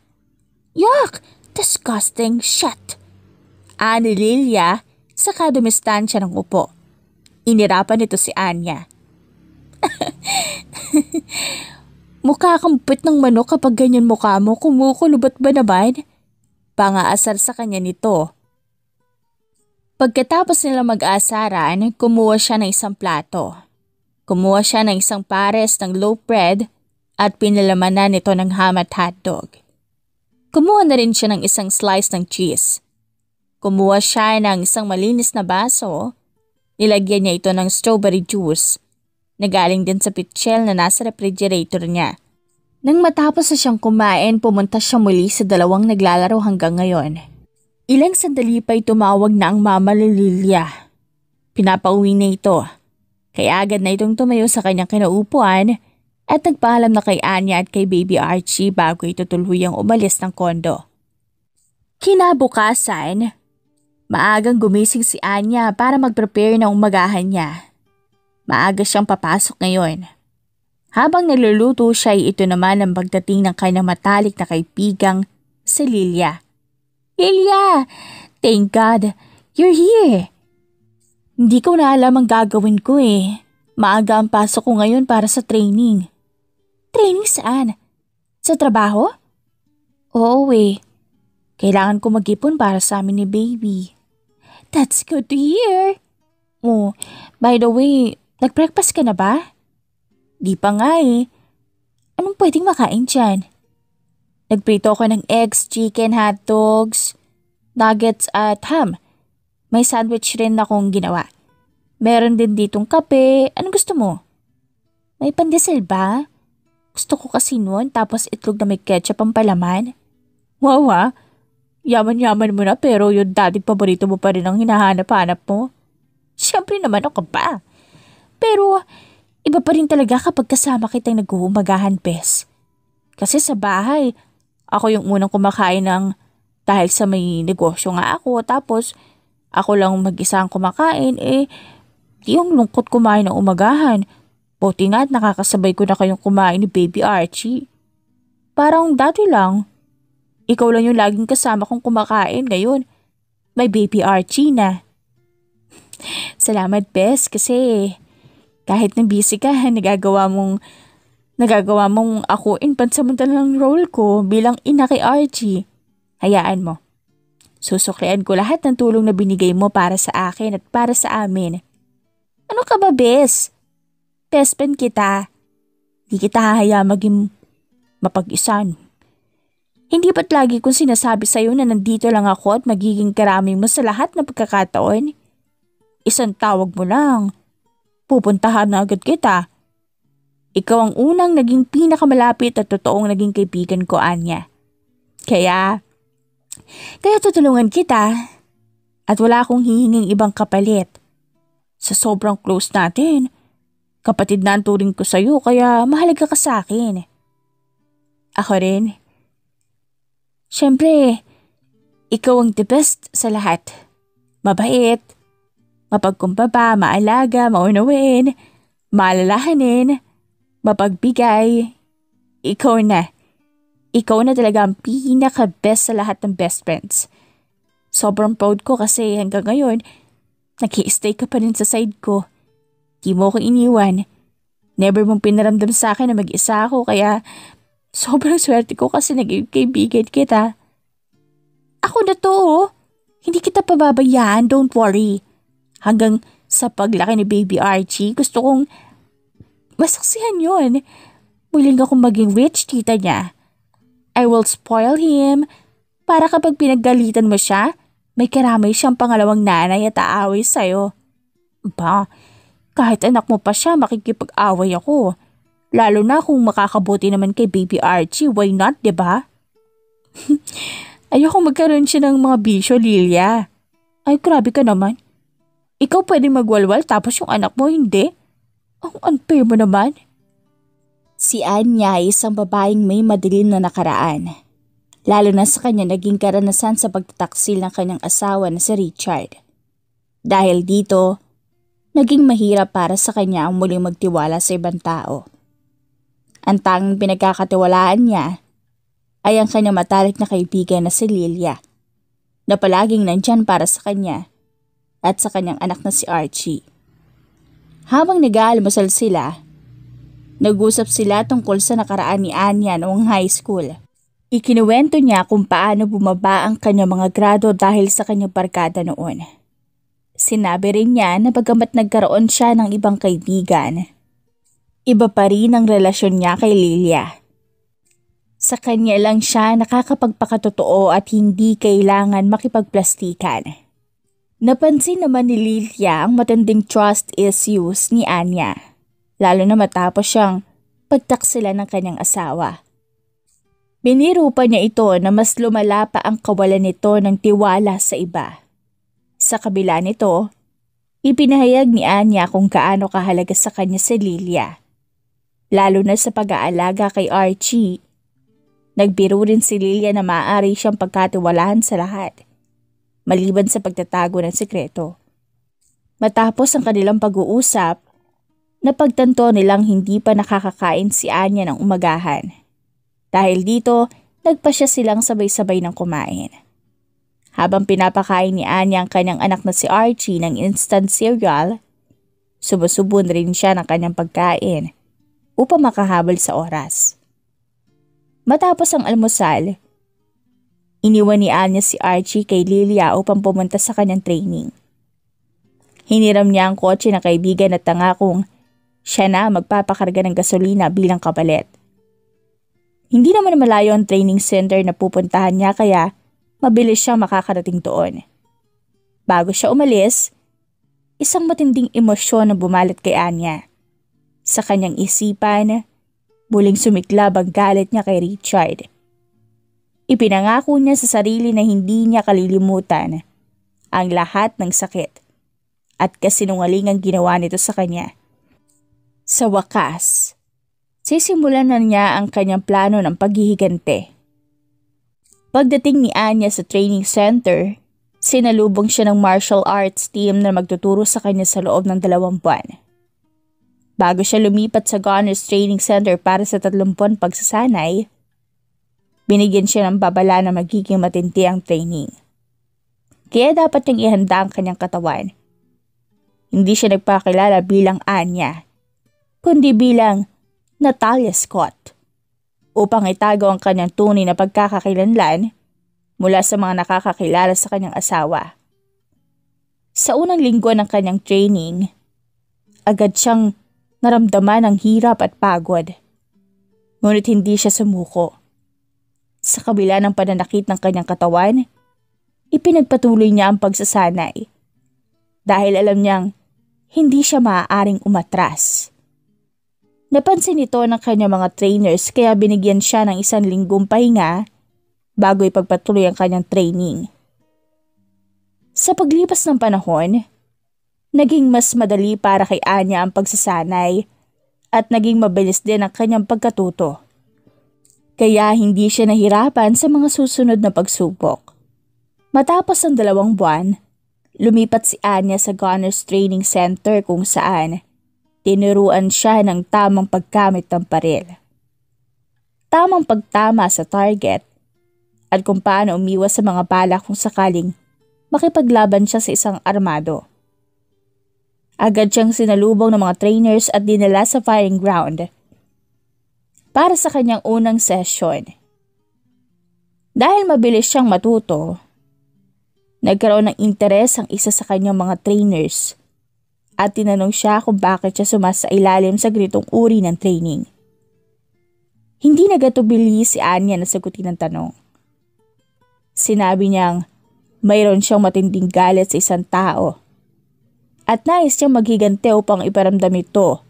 Yuck! Disgusting shit! Ani Lilia, saka dumistansya ng upo. Inirapan nito si Anya. Mukha kang puwit ng manok kapag ganyan mukha mo, kumukulubot ba naman? Pangaasar sa kanya nito. Pagkatapos nila mag-aasaran, kumuha siya ng isang plato. Kumuha siya ng isang pares ng loaf bread at pinalamanan nito ng ham at hotdog. Kumuha na rin siya ng isang slice ng cheese. Kumuha siya ng isang malinis na baso. Nilagyan niya ito ng strawberry juice na galing din sa pitchel na nasa refrigerator niya. Nang matapos na siyang kumain, pumunta siya muli sa dalawang naglalaro hanggang ngayon. Ilang sandali pa'y tumawag na ang mama ni Lilia. Pinapauwi na ito. Kaya agad na itong tumayo sa kanyang kinaupuan at nagpaalam na kay Anya at kay baby Archie bago ito tuluyang umalis ng kondo. Kinabukasan, maagang gumising si Anya para mag-prepare ng umagahan niya. Maaga siyang papasok ngayon. Habang niluluto siya, ito naman ang pagdating ng kanyang matalik na kaibigang si Lilia. Lilia! Thank God! You're here! Hindi ko na alam ang gagawin ko eh. Maaga ang pasok ko ngayon para sa training. Training saan? Sa trabaho? Oo eh. Kailangan ko mag-ipon para sa amin ni baby. That's good to hear. Oh, by the way, nag-breakfast ka na ba? Di pa nga eh. Anong pwedeng makain dyan? Nagprito ko ng eggs, chicken, hotdogs, nuggets at ham. May sandwich rin akong ginawa. Meron din ditong kape. Anong gusto mo? May pandesal ba? Gusto ko kasi nun tapos itlog na may ketchup ang palaman. Wow ha? Yaman-yaman mo na pero yung dating paborito mo pa rin ang hinahanap-hanap mo. Siyempre naman ako pa. Pero iba pa rin talaga kapag kasama kitang nag-uumagahan, Bes. Kasi sa bahay, ako yung unang kumakain dahil sa may negosyo nga ako. Tapos ako lang mag-isa ang kumakain di yung lungkot kumain ng umagahan. Buti nga at nakakasabay ko na kayong kumain ni baby Archie. Parang dati lang. Ikaw lang yung laging kasama kong kumakain ngayon. May baby Archie na. Salamat, Bes, kasi kahit na busy ka, nagagawa mong akuin pansamantalang role ko bilang ina kay Archie. Hayaan mo. Susuklian ko lahat ng tulong na binigay mo para sa akin at para sa amin. Ano ka ba, Bes? Best friend kita. Di kita hahaya maging mapag-isan. Hindi ba't lagi kong sinasabi sa'yo na nandito lang ako at magiging karami mo sa lahat ng pagkakataon? Isang tawag mo lang. Pupuntahan na agad kita. Ikaw ang unang naging pinakamalapit at totoong naging kaibigan ko, Anya. Kaya tutulungan kita at wala akong hihinging ibang kapalit. Sa sobrang close natin, kapatid na ang turing ko sa'yo kaya mahalaga ka sa akin. Ako rin. Siyempre, ikaw ang the best sa lahat. Mabait, mapagkumbaba, maalaga, maunawain, maalalahanin, mapagbigay. Ikaw na. Ikaw na talaga ang pinaka-best sa lahat ng best friends. Sobrang proud ko kasi hanggang ngayon, nag-i-stay ka pa rin sa side ko. Di mo ko iniwan. Never mong pinaramdam sa akin na mag-isa ako kaya sobrang swerte ko kasi naging kaibigan kita. Ako na to oh. Hindi kita pababayaan, don't worry. Hanggang sa paglaki ni baby Archie, gusto kong masaksihan yun. Muling akong maging rich tita niya. I will spoil him para kapag pinaggalitan mo siya, may karamay siyang pangalawang nanay at aaway sa'yo. Ba, kahit anak mo pa siya, makikipag-away ako. Lalo na kung makakabuti naman kay baby Archie, why not, diba? Ayoko magkaroon siya ng mga bisyo, Lilia. Ay, grabe ka naman. Ikaw pwedeng magwalwal tapos yung anak mo hindi? Ang unfair mo naman. Si Anya ay isang babaeng may madilim na nakaraan. Lalo na sa kanya naging karanasan sa pagtataksil ng kanyang asawa na si Richard. Dahil dito, naging mahirap para sa kanya ang muling magtiwala sa ibang tao. Ang tanging pinagkakatiwalaan niya ay ang kanyang matalik na kaibigan na si Lilia, na palaging nandyan para sa kanya at sa kanyang anak na si Archie. Habang nag-aalmusal sila, Nag-usap sila tungkol sa nakaraan ni Anya noong high school. Ikinuwento niya kung paano bumaba ang kanyang mga grado dahil sa kanyang barkada noon. Sinabi rin niya na bagamat nagkaroon siya ng ibang kaibigan, iba pa rin ang relasyon niya kay Lilia. Sa kanya lang siya nakakapagpakatotoo at hindi kailangan makipagplastikan. Napansin naman ni Lilia ang matinding trust issues ni Anya, lalo na matapos siyang pagtaksilan ng kanyang asawa. Biniro pa niya ito na mas lumala pa ang kawalan nito ng tiwala sa iba. Sa kabila nito, ipinahayag ni Anya kung gaano kahalaga sa kanya si Lilia. Lalo na sa pag-aalaga kay Archie. Nagbiro rin si Lilia na maaari siyang pagkatiwalaan sa lahat, maliban sa pagtatago ng sekreto. Matapos ang kanilang pag-uusap, napagtanto nilang hindi pa nakakakain si Anya ng umagahan. Dahil dito, nagpasya silang sabay-sabay ng kumain. Habang pinapakain ni Anya ang kanyang anak na si Archie ng instant cereal, subusubon rin siya ng kanyang pagkain upang makahabol sa oras. Matapos ang almusal, iniwan ni Anya si Archie kay Lilia upang pumunta sa kanyang training. Hiniram niya ang kotse ng kaibigan at tangakong siya na magpapakarga ng gasolina bilang kapalit. Hindi naman malayo ang training center na pupuntahan niya kaya mabilis siyang makakarating doon. Bago siya umalis, isang matinding emosyon ang bumalat kay Anya. Sa kanyang isipan, muling sumiklab ang galit niya kay Richard. Ipinangako niya sa sarili na hindi niya kalilimutan ang lahat ng sakit at kasinungalingang ginawa nito sa kanya. Sa wakas, sisimulan na niya ang kanyang plano ng paghihiganti. Pagdating ni Anya sa training center, sinalubong siya ng martial arts team na magtuturo sa kanya sa loob ng 2 buwan. Bago siya lumipat sa Gunners Training Center para sa 3 buwan pagsasanay, binigyan siya ng babala na magiging matindi ang training. Kaya dapat niyang ihanda ang kanyang katawan. Hindi siya nagpakilala bilang Anya, kundi bilang Natalia Scott, upang itago ang kanyang tunay na pagkakakilanlan mula sa mga nakakakilala sa kanyang asawa. Sa unang linggo ng kanyang training, agad siyang naramdaman ang hirap at pagod. Ngunit hindi siya sumuko. Sa kabila ng pananakit ng kanyang katawan, ipinagpatuloy niya ang pagsasanay dahil alam niyang hindi siya maaaring umatras. Napansin ito ng kanyang mga trainers kaya binigyan siya ng 1 linggong pahinga bago ipagpatuloy ang kanyang training. Sa paglipas ng panahon, naging mas madali para kay Anya ang pagsasanay at naging mabilis din ang kanyang pagkatuto. Kaya hindi siya nahirapan sa mga susunod na pagsubok. Matapos ang 2 buwan, lumipat si Anya sa Gunners Training Center kung saan tinuruan siya ng tamang paggamit ng baril, tamang pagtama sa target, at kung paano umiwas sa mga bala kung sakaling makipaglaban siya sa isang armado. Agad siyang sinalubong ng mga trainers at dinala sa firing ground para sa kanyang unang session. Dahil mabilis siyang matuto, nagkaroon ng interes ang isa sa kanyang mga trainers at tinanong siya kung bakit siya sumasailalim sa ganitong uri ng training. Hindi nagatubili si Anya na sagutin ang tanong. Sinabi niyang mayroon siyang matinding galit sa isang tao at nais siyang maghiganti upang iparamdam ito.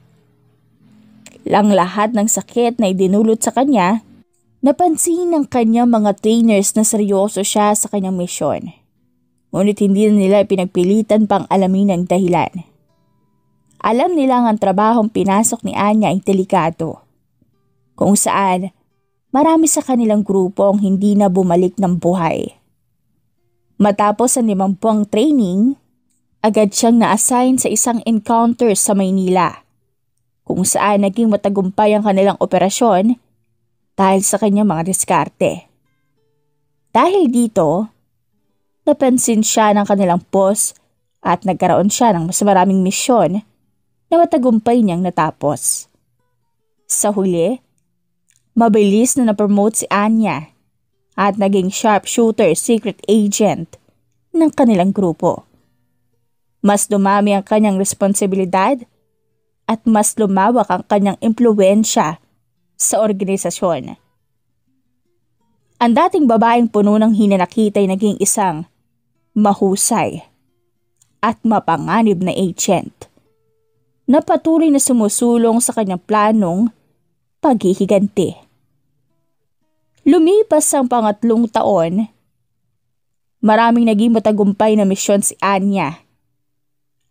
Lang lahat ng sakit na idinulot sa kanya, napansin ng kanyang mga trainers na seryoso siya sa kanyang misyon. Ngunit hindi nila pinagpilitan pang alamin ang dahilan. Alam nila ang trabahong pinasok ni Anya ay delikado, kung saan marami sa kanilang grupo ang hindi na bumalik ng buhay. Matapos ang 5 buwang training, agad siyang na-assign sa isang encounter sa Maynila, kung saan naging matagumpay ang kanilang operasyon dahil sa kanyang mga diskarte. Dahil dito, napansin siya ng kanilang boss at nagkaroon siya ng mas maraming misyon na matagumpay niyang natapos. Sa huli, mabilis na na-promote si Anya at naging sharpshooter secret agent ng kanilang grupo. Mas dumami ang kanyang responsibilidad at mas lumawak ang kanyang impluwensya sa organisasyon. Ang dating babaeng puno ng hinanakit ay naging isang mahusay at mapanganib na agent na patuloy na sumusulong sa kanyang planong paghihiganti. Lumipas ang pangatlong taon, maraming naging matagumpay na misyon si Anya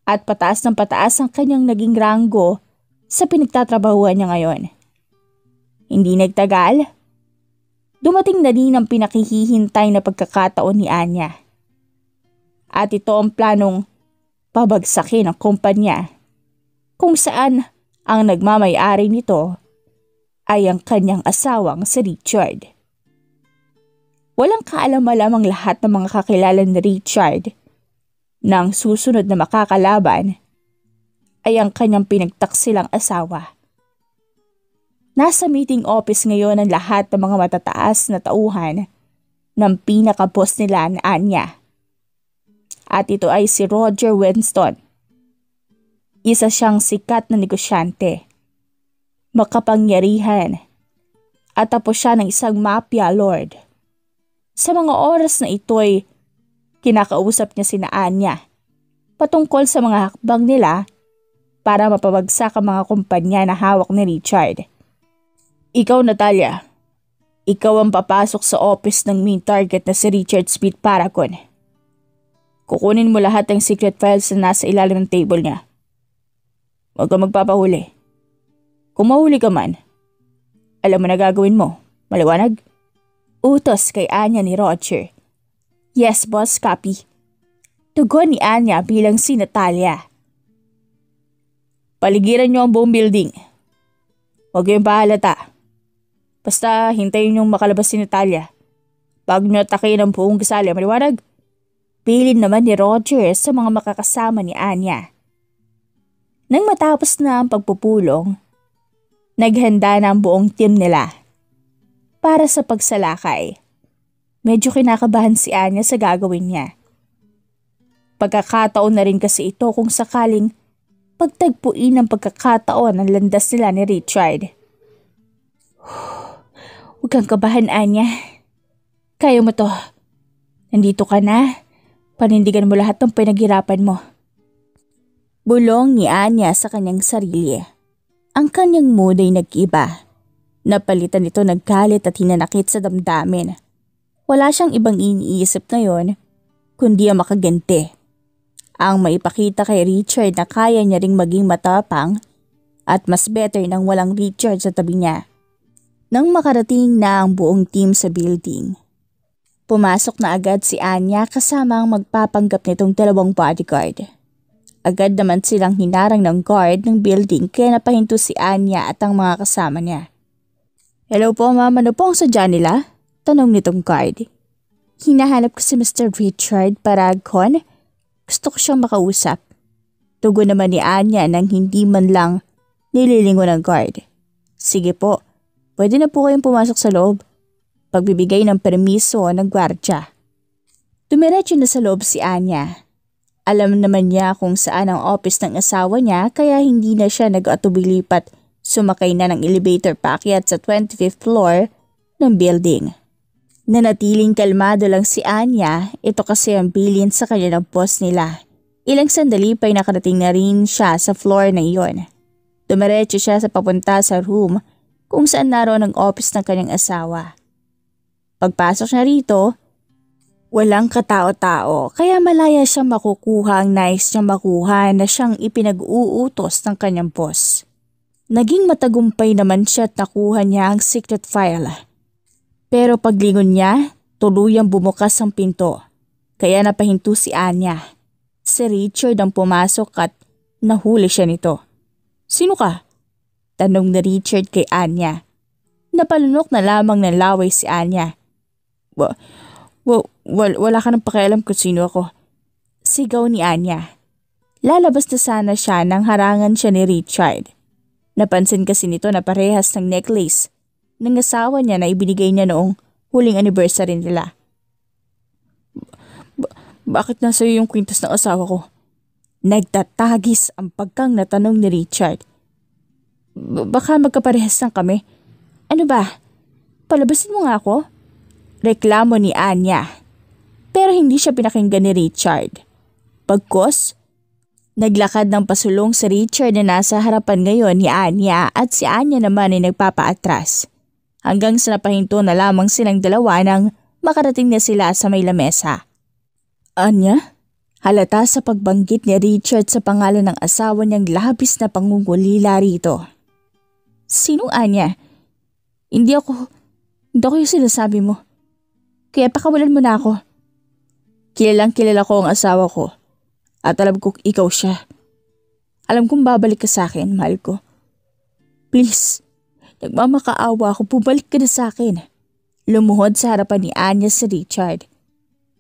at pataas ng pataas ang kanyang naging ranggo sa pinagtatrabahuan niya ngayon. Hindi nagtagal, dumating na din ang pinakihihintay na pagkakataon ni Anya. At ito ang planong pabagsakin ang kumpanya kung saan ang nagmamay-ari nito ay ang kanyang asawang si Richard. Walang kaalam-alam ang lahat ng mga kakilala ni Richard na ang susunod na makakalaban ay ang kanyang pinagtaksilang asawa. Nasa meeting office ngayon ang lahat ng mga matataas na tauhan ng pinaka-boss nila na Anya. At ito ay si Roger Winston. Isa siyang sikat na negosyante, makapangyarihan, at tapos siya ng isang mafia lord. Sa mga oras na ito'y kinakausap niya sina Anya patungkol sa mga hakbang nila para mapabagsak ang mga kumpanya na hawak ni Richard. Ikaw, Natalia, ikaw ang papasok sa office ng main target na si Richard Smith Paragon. Kukunin mo lahat ng secret files na nasa ilalim ng table niya. Huwag ka magpapahuli. Kung mahuli ka man, alam mo na gagawin mo. Maliwanag? Utos kay Anya ni Roger. Yes, boss, copy. Tugon ni Anya bilang si Natalia. Paligiran niyo ang buong building. Huwag kayong pahalata. Basta hintayin niyong makalabas si Natalia. Bago niyo atakin ang buong gusali, maliwanag? Bilin naman ni Roger sa mga makakasama ni Anya. Nang matapos na ang pagpupulong, naghanda na ang buong team nila para sa pagsalakay. Medyo kinakabahan si Anya sa gagawin niya. Pagkakataon na rin kasi ito kung sakaling pagtagpuin ang pagkakataon ng landas nila ni Richard. Huwag kang kabahan, Anya. Kaya mo to. Nandito ka na. Panindigan mo lahat ng pinaghirapan mo. Bulong ni Anya sa kanyang sarili. Ang kanyang mood ay nag-iba. Napalitan ito ng galit at hinanakit sa damdamin. Wala siyang ibang iniisip ngayon, kundi ang makaganti. Ang maipakita kay Richard na kaya niya ring maging matapang at mas better nang walang Richard sa tabi niya. Nang makarating na ang buong team sa building, pumasok na agad si Anya kasama ang magpapanggap nitong 2 bodyguard. Agad naman silang hinarang ng guard ng building kaya napahinto si Anya at ang mga kasama niya. Hello po ma'am, ano po ang sadya nila? Tanong nitong guard. Hinahanap ko si Mr. Richard Paragon. Gusto ko siyang makausap. Tugon naman ni Anya nang hindi man lang nililingon ng guard. Sige po, pwede na po kayong pumasok sa loob. Pagbibigay ng permiso ng gwardya. Dumiretso na sa loob si Anya. Alam naman niya kung saan ang office ng asawa niya kaya hindi na siya nag-atubilipat sumakay na ng elevator paakyat sa 25th floor ng building. Nanatiling kalmado lang si Anya, ito kasi ang bilin sa kanya ng boss nila. Ilang sandali pa'y nakarating na rin siya sa floor na iyon. Dumiretso siya sa papunta sa room kung saan naroon ang office ng kanyang asawa. Pagpasok niya rito, walang katao-tao kaya malaya siyang makukuha ang nais niyang makuha na siyang ipinag-uutos ng kanyang boss. Naging matagumpay naman siya at nakuha niya ang secret file. Pero paglingon niya, tuluyang bumukas ang pinto. Kaya napahinto si Anya. Si Richard ang pumasok at nahuli siya nito. Sino ka? Tanong ni Richard kay Anya. Napalunok na lamang ng laway si Anya. Wala ka nang pakialam kung sino ako. Sigaw ni Anya. Lalabas na sana siya nang harangan siya ni Richard. Napansin kasi nito na parehas ng necklace ng asawa niya na ibinigay niya noong huling anniversary nila. Bakit nasa iyo yung kwintas ng asawa ko? Nagtatagis ang pagkang natanong ni Richard. Baka magkaparehas lang kami. Ano ba? Palabasin mo nga ako? Reklamo ni Anya. Pero hindi siya pinakinggan ni Richard. Pagkos, naglakad ng pasulong si Richard na nasa harapan ngayon ni Anya at si Anya naman ay nagpapaatras. Hanggang sa napahinto na lamang silang dalawa nang makarating na sila sa may lamesa. Anya? Halata sa pagbanggit ni Richard sa pangalan ng asawa niyang labis na pangungulila rito. Sinong Anya? Hindi ako yung sinasabi mo. Kaya pakawalan mo na ako. Kilalang kilala ko ang asawa ko at alam ko ikaw siya. Alam kong babalik ka sa akin, mahal ko. Please, nagmamakaawa ako, bumalik ka na sa akin. Lumuhod sa harapan ni Anya si Richard.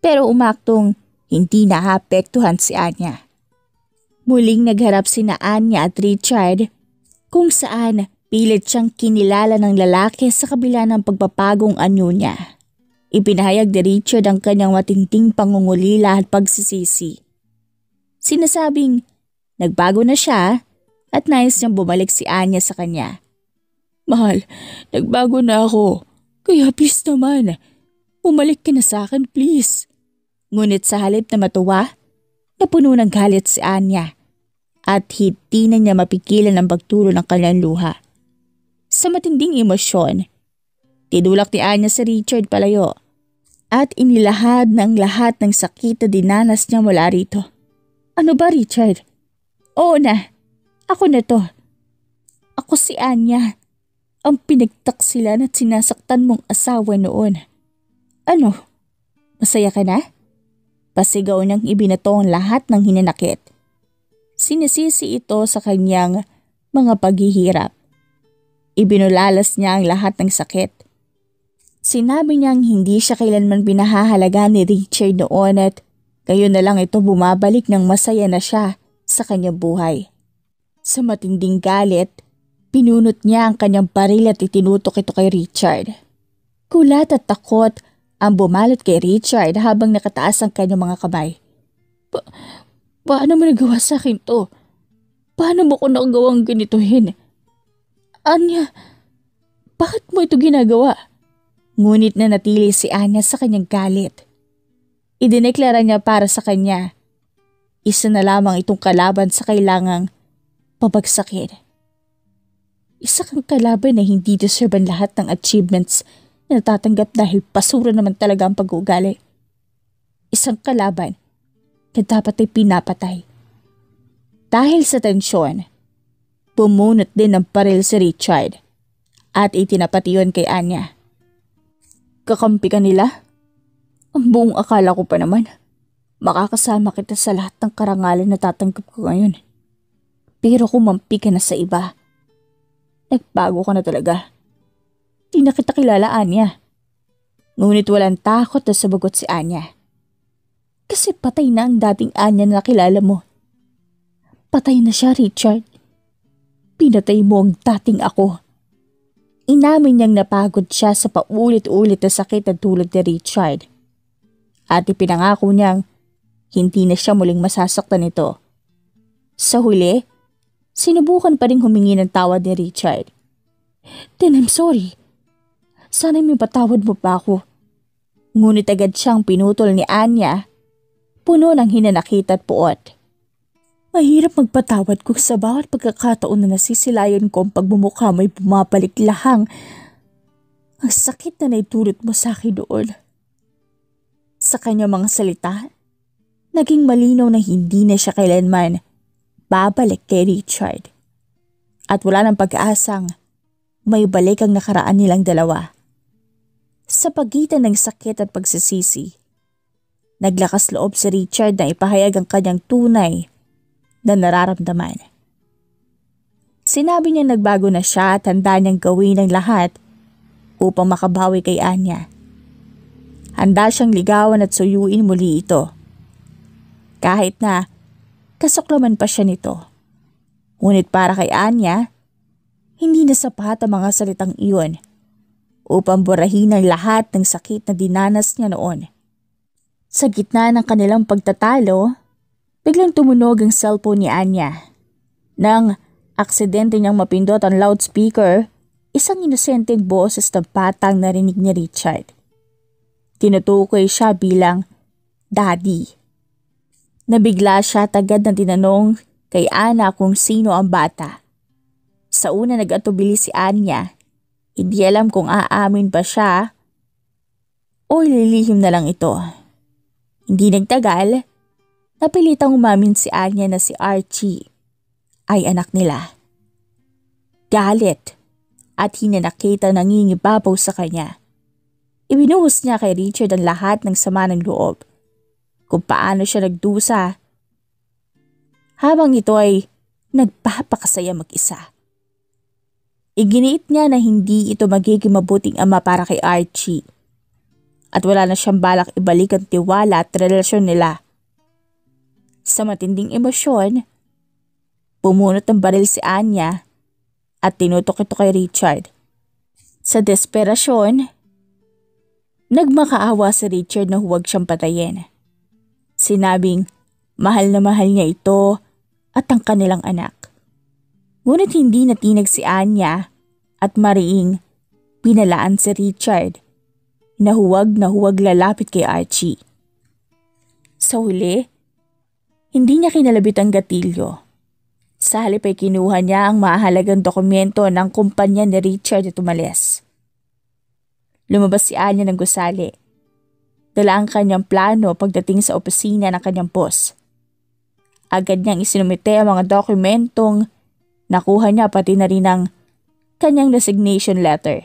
Pero umaktong hindi naapektuhan si Anya. Muling nagharap sina Anya at Richard kung saan pilit siyang kinilala ng lalaki sa kabila ng pagpapagong anyo niya. Ipinahayag ni Richard ang kanyang matinding pangungulila at pagsisisi. Sinasabing nagbago na siya at nais niyang bumalik si Anya sa kanya. Mahal, nagbago na ako. Kaya please naman, bumalik ka na sa akin please. Ngunit sa halip na matuwa, napuno ng galit si Anya at hindi na niya mapigilan ang pagtulo ng kanyang luha. Sa matinding emosyon, tinulak ni Anya si Richard palayo at inilahad ng lahat ng sakit na dinanas niya mula rito. Ano ba Richard? Oo na, ako na to. Ako si Anya, ang pinagtaksilan at sinasaktan mong asawa noon. Ano, masaya ka na? Pasigaw niyang ibinato ang lahat ng hinanakit. Sinisisi ito sa kanyang mga paghihirap. Ibinulalas niya ang lahat ng sakit. Sinabi niyang hindi siya kailanman pinahahalaga ni Richard noon at gayon na lang ito bumabalik ng masaya na siya sa kanyang buhay. Sa matinding galit, pinunot niya ang kanyang baril at itinutok ito kay Richard. Kulat at takot ang bumalot kay Richard habang nakataas ang kanyang mga kamay. Paano mo nagawa sa akin to? Paano mo ko nagawang ganituhin? Anya, bakit mo ito ginagawa? Ngunit nanatili si Anya sa kanyang galit. Idineklara niya para sa kanya, isa na lamang itong kalaban sa kailangang pabagsakin. Isa kang kalaban na hindi deserve ang lahat ng achievements na natatanggap dahil basura naman talaga ang pag-uugali. Isang kalaban na dapat ay pinapatay. Dahil sa tensyon, bumunot din ng baril si Richard at itinapati yun kay Anya. Kakampi ka nila? Ang buong akala ko pa naman, makakasama kita sa lahat ng karangalan na tatanggap ko ngayon. Pero kumampi ka na sa iba. Nagbago ka na talaga. Di na kita kilala, Anya. Ngunit walang takot na sabagot si Anya. Kasi patay na ang dating Anya na nakilala mo. Patay na siya, Richard. Pinatay mo ang dating ako. Inamin niyang napagod siya sa paulit-ulit na sakit na tulad ni Richard. At ipinangako niyang hindi na siya muling masasaktan nito. Sa huli, sinubukan pa rin humingi ng tawad ni Richard. Then I'm sorry. Sana'y may patawad mo pa ako. Ngunit agad siyang pinutol ni Anya, puno ng hinanakit at puot. Mahirap magpatawad kung sa bawat pagkakataon na nasisilayan ko ang pagbumukha mo'y bumabalik lahang ang sakit na naitulot mo sa akin doon. Sa kanyang mga salita, naging malinaw na hindi na siya kailanman babalik kay Richard. At wala ng pag-aasang may balik ang nakaraan nilang dalawa. Sa pagitan ng sakit at pagsisisi, naglakas loob si Richard na ipahayag ang kanyang tunay na nararamdaman. Sinabi niya nagbago na siya at handa niyang gawin ang lahat upang makabawi kay Anya. Handa siyang ligawan at suyuin muli ito. Kahit na kasuklaman pa siya nito. Ngunit para kay Anya, Hindi na sapat ang mga salitang iyon upang burahin ang lahat ng sakit na dinanas niya noon. Sa gitna ng kanilang pagtatalo, biglang tumunog ang cellphone ni Anya. Nang aksidente niyang mapindot ang loudspeaker, isang inosenteng boses ng batang narinig ni Richard. Tinutukoy siya bilang Daddy. Nabigla siya at agad na tinanong kay Ana kung sino ang bata. Sa una nag-atubili si Anya, hindi alam kung aamin ba siya o ililihim na lang ito. Hindi nagtagal, napilitang umamin si Anya na si Archie ay anak nila. Galit at hinanakit ang nangingibabaw sa kanya. Ibinuhos niya kay Richard ang lahat ng sama ng loob, kung paano siya nagdusa habang ito ay nagpapakasaya mag-isa. Iginiit niya na hindi ito magiging mabuting ama para kay Archie at wala na siyang balak ibalik ang tiwala at relasyon nila. Sa matinding emosyon, pumunot ng baril si Anya at tinutok ito kay Richard. Sa desperasyon, nagmakaawa si Richard na huwag siyang patayin. Sinabing mahal na mahal niya ito at ang kanilang anak. Ngunit hindi natinag si Anya at mariing pinalaan si Richard na huwag lalapit kay Archie. Sa huli, hindi niya kinalabit ang gatilyo. Sa halip ay kinuha niya ang mahalagang dokumento ng kumpanya ni Richard at umalis. Lumabas si Anya ng gusali. Dala ang kanyang plano pagdating sa opisina ng kanyang boss. Agad niyang isinumite ang mga dokumentong nakuha niya pati na rin ang kanyang resignation letter.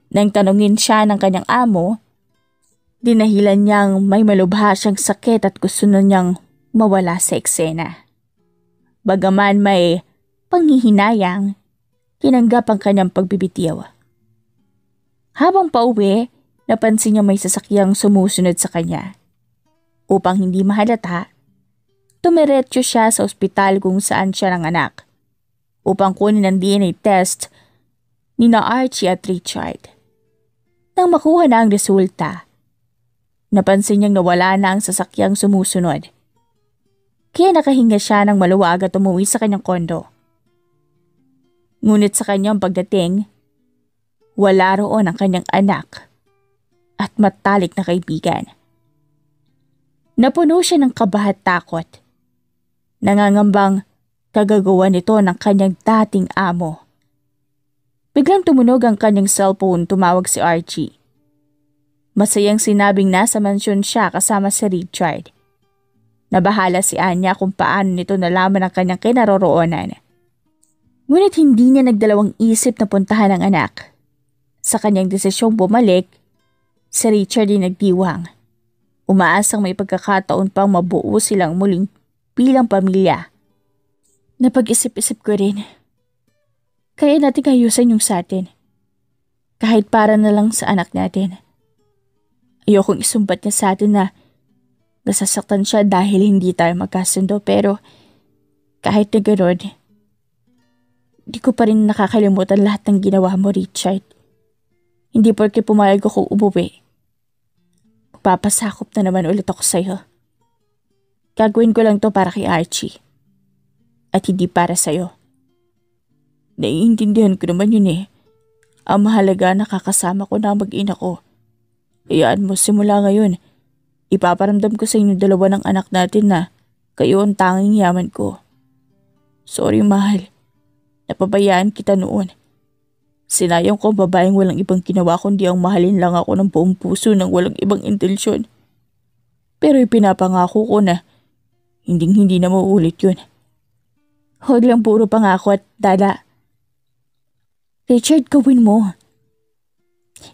Nang tanungin siya ng kanyang amo, dinahilan niyang may malubha siyang sakit at gusto na niyang mawala sa eksena. Bagaman may panghihinayang, tinanggap ang kanyang pagbibitiw. Habang pauwi, napansin niya may sasakyang sumusunod sa kanya. Upang hindi mahalata, tumiretso siya sa ospital kung saan siya nanganak upang kunin ang DNA test ni na Archie at Richard. Nang makuha na ang resulta, napansin niyang nawala na ang sasakyang sumusunod. Kaya nakahinga siya ng maluwag at umuwi sa kanyang kondo. Ngunit sa kanyang pagdating, wala roon ang kanyang anak at matalik na kaibigan. Napuno siya ng kaba at takot. Nangangambang kagagawa nito ng kanyang dating amo. Biglang tumunog ang kanyang cellphone, tumawag si Archie. Masayang sinabing nasa mansyon siya kasama si Richard. Nabahala si Anya kung paano nito nalaman ang kanyang kinaroroonan. Ngunit hindi niya nagdalawang isip na puntahan ang anak. Sa kanyang desisyong bumalik, si Richard ay nagdiwang. Umaasang may pagkakataon pang mabuo silang muling bilang pamilya. Napag-isip-isip ko rin. Kaya natin ayusin yung sa atin. Kahit para na lang sa anak natin. Ayokong isumbat niya sa atin na nasasaktan siya dahil hindi tayo magkasundo, pero kahit na gano'n, di ko pa rin nakakalimutan lahat ng ginawa mo, Richard. Hindi porke pumayag ako umuwi. Magpapasakop na naman ulit ako sa'yo. Gagawin ko lang to para kay Archie. At hindi para sa'yo. Naiintindihan ko naman yun eh. Ang mahalaga nakakasama ko na mag-ina ko. Hayaan mo, simula ngayon, ipaparamdam ko sa inyo dalawa ng anak natin na kayo ang tanging yaman ko. Sorry mahal, napabayaan kita noon. Sinayang ko ang babaeng walang ibang ginawa kundi ang mahalin lang ako ng buong puso ng walang ibang intensyon. Pero ipinapangako ko na hindi na mauulit yun. Huwag lang puro pangako at dala. Richard, gawin mo.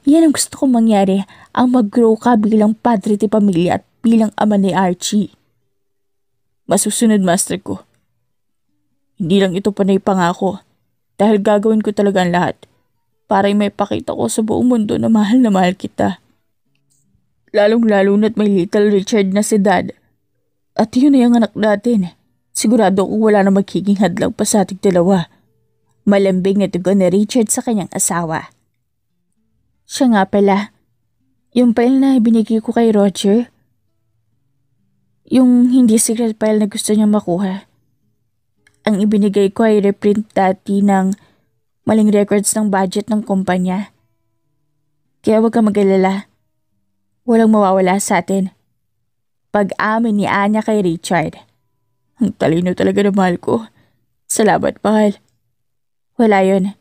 Yan ang gusto kong mangyari, ang mag-grow ka bilang padre de pamilya at bilang ama ni Archie. Masusunod, master ko. Hindi lang ito panay pangako dahil gagawin ko talaga ang lahat para may pakita ko sa buong mundo na mahal kita. Lalong-lalo na't may little Richard na si Dad. At yun ay ang anak natin. Sigurado kung wala na magiging hadlang pa sa ating dalawa. Malambing na tugon ni Richard sa kanyang asawa. Siya nga pala, yung file na binigay ko kay Roger, yung hindi secret file na gusto niyang makuha. Ang ibinigay ko ay reprint dati ng maling records ng budget ng kumpanya. Kaya huwag kang mag-alala. Walang mawawala sa atin. Pag-amin ni Anya kay Richard. Ang talino talaga na mahal ko. Salamat, mahal. Wala yun.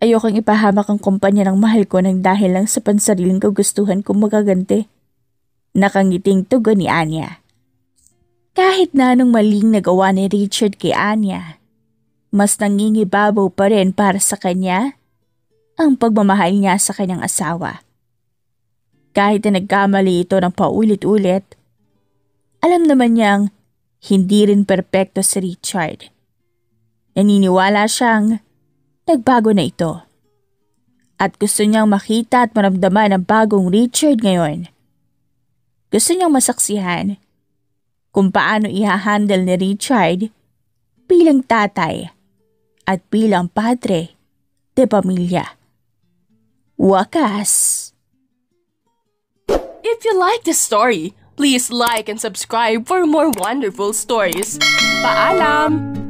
Ayokong ipahamak ang kumpanya ng mahal ko nang dahil lang sa pansariling kagustuhan kong magaganti. Nakangiting tugon ni Anya. Kahit na anong maling nagawa ni Richard kay Anya, mas nangingibabaw pa rin para sa kanya ang pagmamahal niya sa kanyang asawa. Kahit na nagkamali ito ng paulit-ulit, alam naman niyang hindi rin perpekto si Richard. Naniniwala siyang nagbago na ito. At gusto niyang makita at maramdaman ang bagong Richard ngayon. Gusto niyang masaksihan kung paano ihahandle ni Richard bilang tatay at bilang padre de pamilya. Wakas! If you like this story, please like and subscribe for more wonderful stories. Paalam!